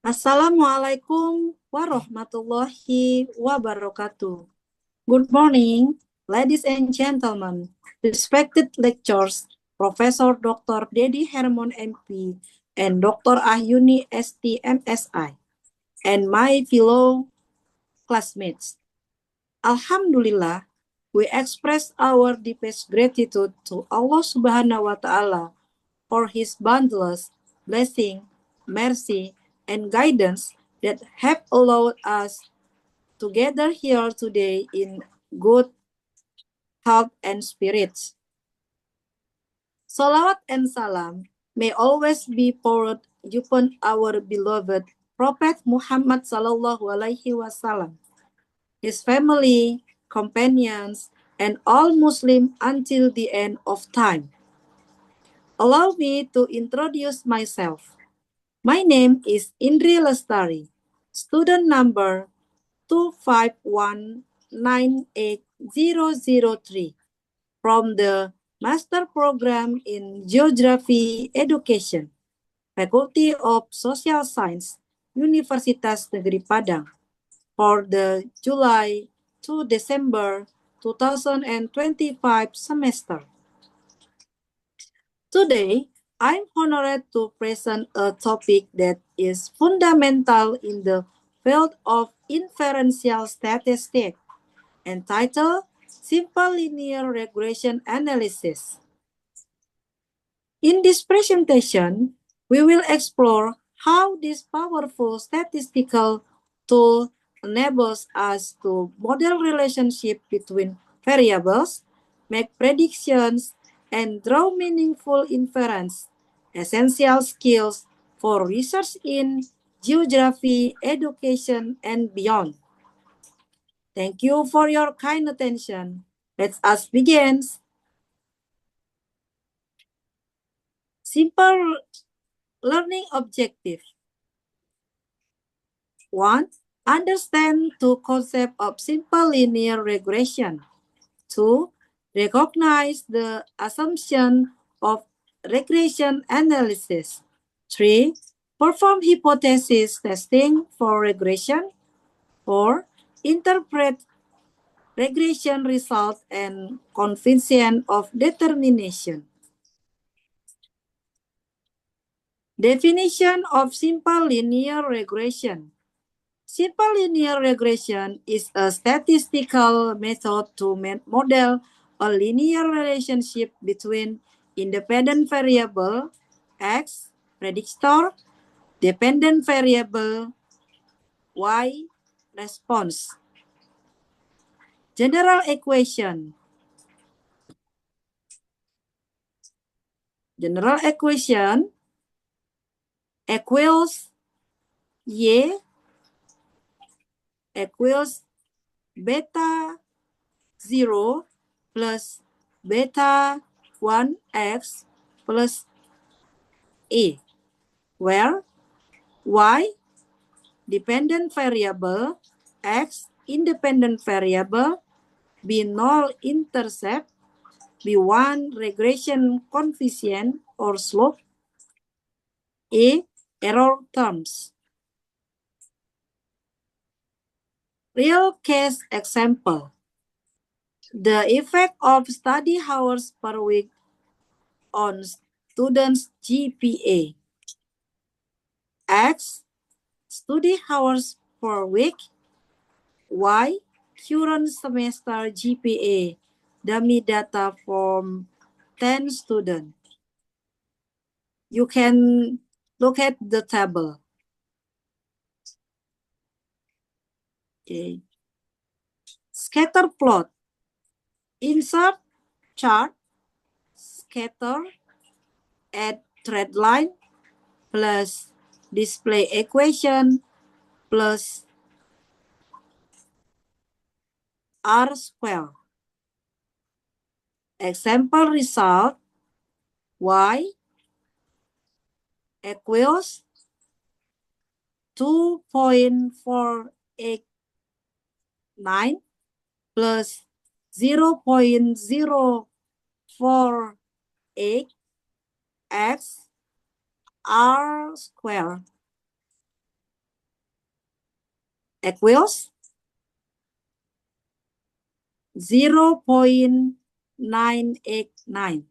Assalamualaikum warahmatullahi wabarakatuh. Good morning, ladies and gentlemen, respected lecturers, Professor Dr. Dedi Hermon MP and Dr. Ahyuni ST MSI, and my fellow classmates. Alhamdulillah, we express our deepest gratitude to Allah Subhanahu wa Ta'ala for His boundless blessing, mercy, and guidance that have allowed us to gather here today in good health and spirits. Salawat and salam may always be poured upon our beloved Prophet Muhammad sallallahu alaihi wasallam, his family, companions, and all Muslims until the end of time. Allow me to introduce myself. My name is Indri Lestari, student number 251980003 from the Master Program in Geography Education, Faculty of Social Science, Universitas Negeri Padang, for the July to December 2025 semester. Today, I'm honored to present a topic that is fundamental in the field of inferential statistics, entitled Simple Linear Regression Analysis. In this presentation, we will explore how this powerful statistical tool enables us to model relationship between variables, make predictions, and draw meaningful inference, essential skills for research in geography, education, and beyond. Thank you for your kind attention. Let us begin. Simple learning objective. 1. Understand the concept of simple linear regression. 2. Recognize the assumption of regression analysis. 3. Perform hypothesis testing for regression. 4. Interpret regression results and coefficient of determination. Definition of simple linear regression. Simple linear regression is a statistical method to model a linear relationship between independent variable X, predictor, dependent variable Y, response. General equation. General equation equals Y equals beta 0 plus beta 1x plus A, where Y dependent variable, X independent variable, B null intercept, B1 regression coefficient or slope, A error terms. Real case example. The effect of study hours per week on students' GPA. X, study hours per week. Y, current semester GPA. Dummy data from 10 students. You can look at the table. Okay. Scatter plot. Insert chart, scatter, add trend line, plus display equation, plus R square. Example result, Y equals 2.489 plus 0.048 x, R square. equals 0.989.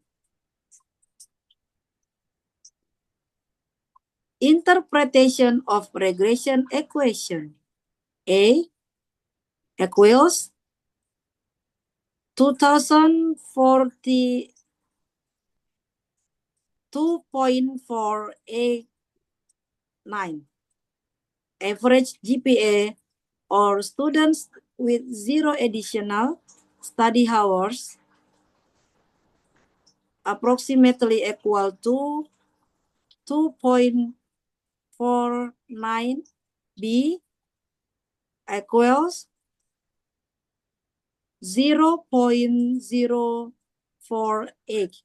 Interpretation of regression equation. A equals 2040 2.489. Average GPA or students with 0 additional study hours approximately equal to 2.49. B equals 0.048.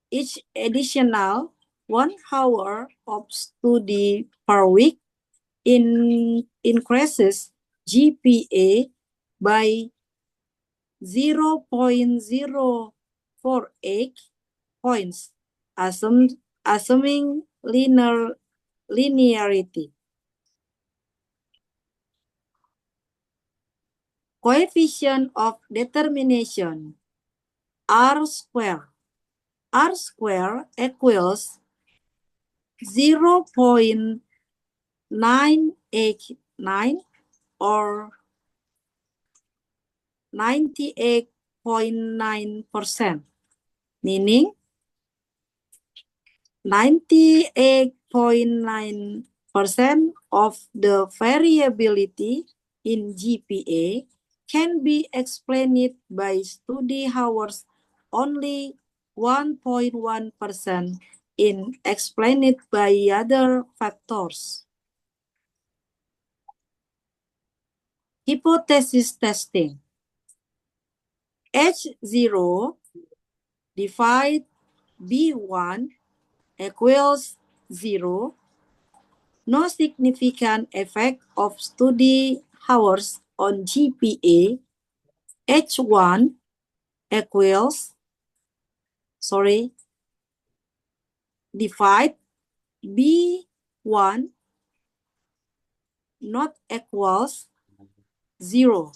Each additional 1 hour of study per week increases GPA by 0.048 points, assuming linearity. Coefficient of determination, R square. R square equals 0.989 or 98.9%, meaning 98.9% of the variability in GPA can be explained by study hours. Only 1.1% in explained by other factors. Hypothesis testing. H0 divide B1 equals 0. No significant effect of study hours on GPA. H1 equals, divide B1 not equals 0.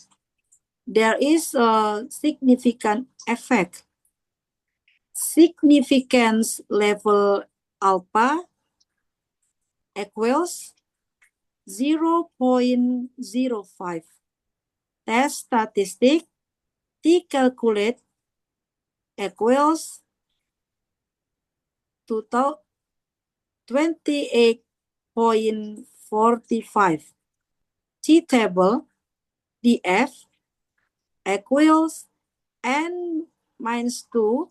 There is a significant effect. Significance level alpha equals 0.05. Test statistic T calculate equals 28.45. T table DF equals n minus 2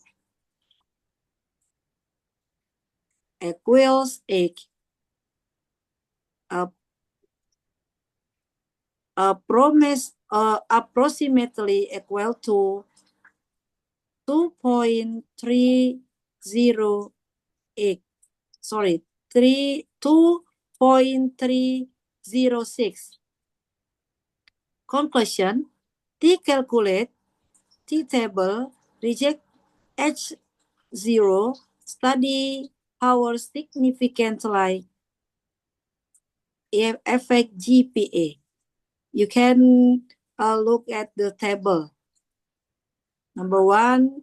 equals 8. Approximately equal to 2.308. 2.306. Conclusion, T calculate, T table, reject H0, study hours significantly affect GPA. You can look at the table. Number 1,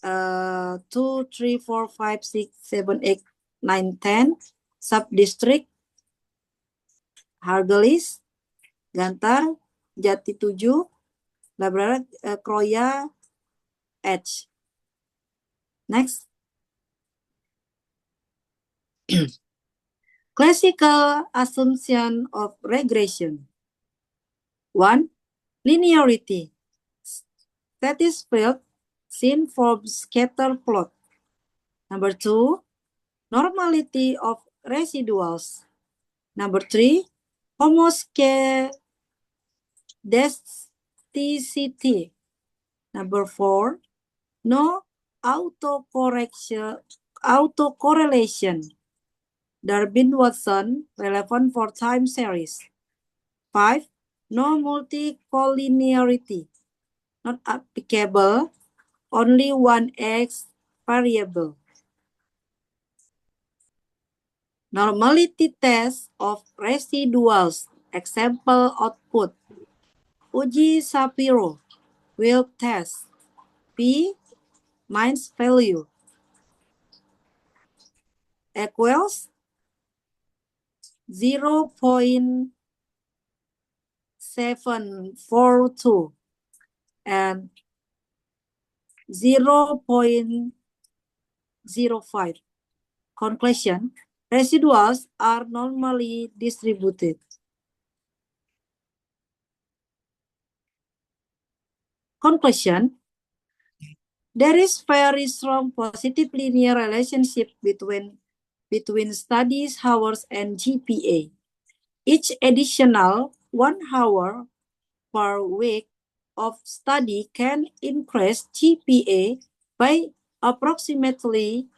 2, 3, 4, 5, 6, 7, 8, 9, 10. Sub-district, Hargelis, Gantar, Jati 7, Labrador, Kroya, H. Next. Classical assumption of regression. 1. Linearity. Status field seen from scatter plot. Number 2. Normality of residuals. Number 3. Homoscedasticity. Number 4. No autocorrelation. Durbin-Watson, relevant for time series. 5. No multicollinearity. Not applicable. Only one X variable. Normality test of residuals. Example output. Uji Shapiro will test P minus value equals 0.742 and 0.05. Conclusion, residuals are normally distributed. Conclusion, there is very strong positive linear relationship between study hours and GPA. Each additional 1 hour per week of study can increase GPA by approximately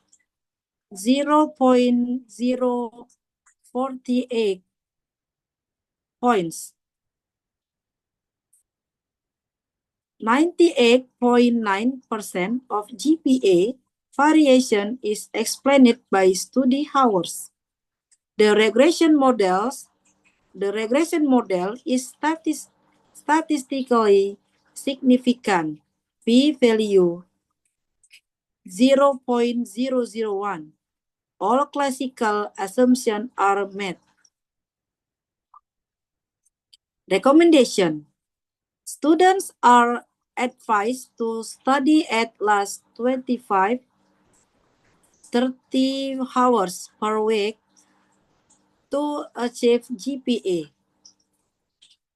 0.048 points. 98.9% of GPA variation is explained by study hours. The regression model is statistically significant, p-value 0.001. All classical assumptions are met. Recommendation. Students are advised to study at least 25-30 hours per week to achieve GPA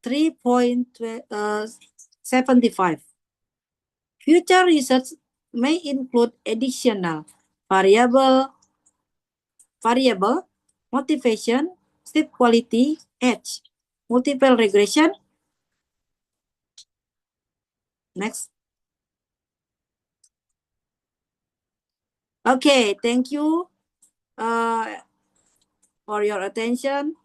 3.75. Future research may include additional variable, motivation, sleep quality, age, multiple regression. Next. Okay, thank you for your attention.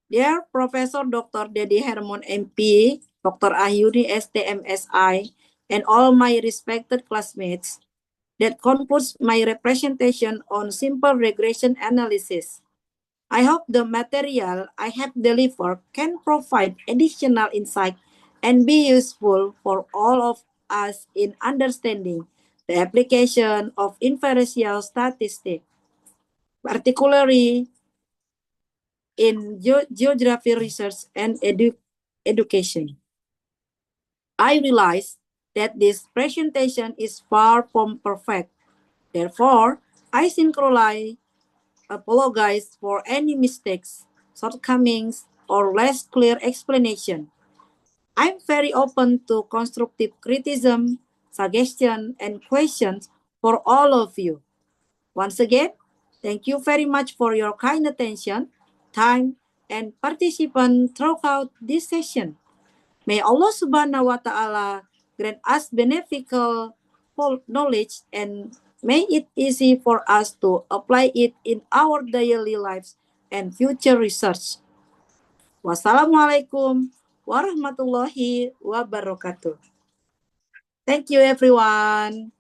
Dear Professor Dr. Dedi Hermon MP, Dr. Ahyuni STMSI, and all my respected classmates, that concludes my representation on simple regression analysis. I hope the material I have delivered can provide additional insight and be useful for all of us in understanding the application of inferential statistics, particularly in geography research and education. I realize that this presentation is far from perfect. Therefore, I sincerely apologize for any mistakes, shortcomings, or less clear explanation. I'm very open to constructive criticism, suggestion, and questions for all of you. Once again, thank you very much for your kind attention, time, and participation throughout this session. May Allah subhanahu wa ta'ala grant us beneficial knowledge and make it easy for us to apply it in our daily lives and future research. Wassalamualaikum warahmatullahi wabarakatuh. Thank you, everyone.